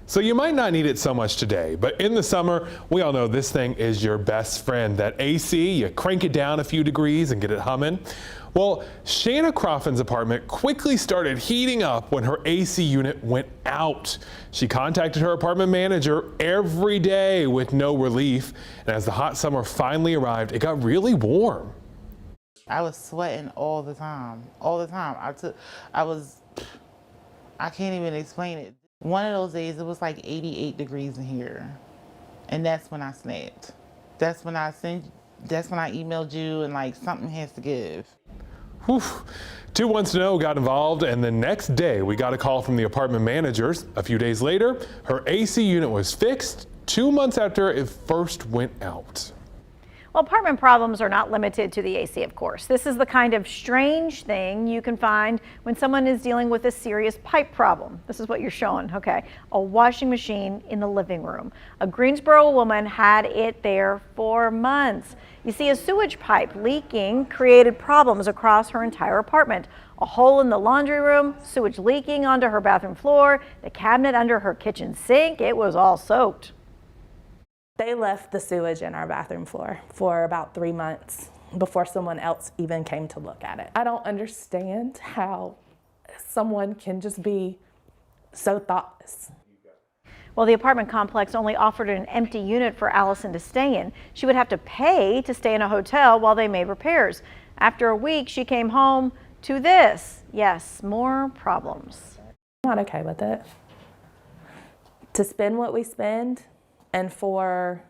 So you might not need it so much today, but in the summer, we all know this thing is your best friend. That AC, you crank it down a few degrees and get it humming. Well, Shanna Crofton's apartment quickly started heating up when her AC unit went out. She contacted her apartment manager every day with no relief. And as the hot summer finally arrived, it got really warm. I was sweating all the time, I can't even explain it. One of those days, it was like 88 degrees in here. And that's when I snapped. That's when I emailed you and like something has to give. Whew. 210 got involved, and the next day we got a call from the apartment managers. A few days later, her AC unit was fixed 2 months after it first went out. Well, apartment problems are not limited to the AC, of course. This is the kind of strange thing you can find when someone is dealing with a serious pipe problem. This is what you're showing, okay? A washing machine in the living room. A Greensboro woman had it there for months. You see, a sewage pipe leaking created problems across her entire apartment. A hole in the laundry room, sewage leaking onto her bathroom floor, the cabinet under her kitchen sink, it was all soaked. They left the sewage in our bathroom floor for about 3 months before someone else even came to look at it. I don't understand how someone can just be so thoughtless. Well, the apartment complex only offered an empty unit for Allison to stay in. She would have to pay to stay in a hotel while they made repairs. After a week, she came home to this. Yes, more problems. I'm not okay with it. To spend what we spend and for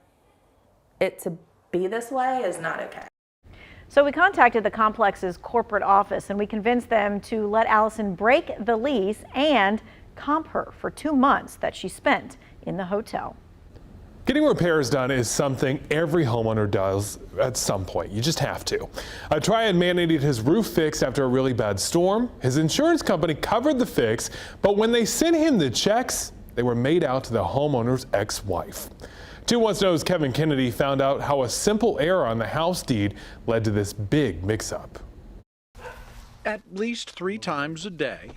it to be this way is not okay. So we contacted the complex's corporate office and we convinced them to let Allison break the lease and comp her for 2 months that she spent in the hotel. Getting repairs done is something every homeowner does at some point. You just have to. A Triad man needed his roof fixed after a really bad storm. His insurance company covered the fix, but when they sent him the checks, they were made out to the homeowner's ex-wife. 210's Kevin Kennedy found out how a simple error on the house deed led to this big mix-up. At least 3 times a day,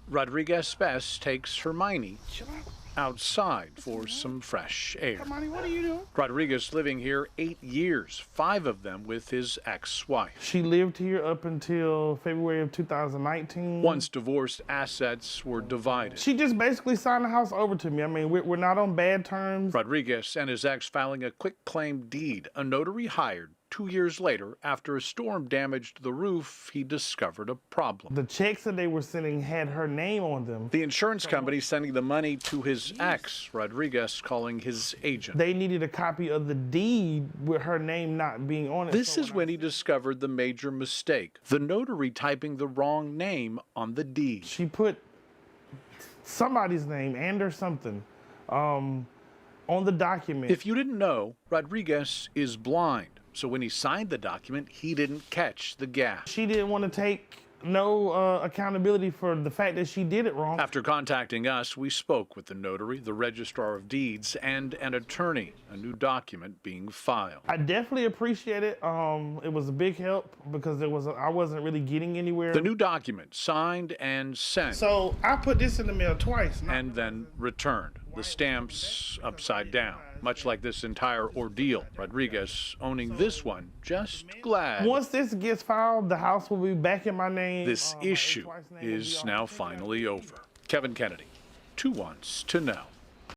Rodriguez Bess takes Hermione outside for some fresh air. Hermione, what are you doing? Rodriguez living here 8 years, 5 of them with his ex-wife. She lived here up until February of 2019. Once divorced, assets were divided. She just basically signed the house over to me. I mean, we're not on bad terms. Rodriguez and his ex filing a quitclaim deed. A notary hired. 2 years later, after a storm damaged the roof, he discovered a problem. The checks that they were sending had her name on them. The insurance company sending the money to his ex, Rodriguez calling his agent. They needed a copy of the deed with her name not being on it. This is when he discovered the major mistake, the notary typing the wrong name on the deed. She put somebody's name and or something on the document. If you didn't know, Rodriguez is blind. So when he signed the document, he didn't catch the gap. She didn't want to take no accountability for the fact that she did it wrong. After contacting us, we spoke with the notary, the registrar of deeds, and an attorney, a new document being filed. I definitely appreciate it. It was a big help because I wasn't really getting anywhere. The new document signed and sent. So I put this in the mail twice. And then returned. The stamps upside down. Much like this entire ordeal, Rodriguez owning this one, just glad. Once this gets filed, the house will be back in my name. This issue is now finally over. Kevin Kennedy, 2 Wants to Know.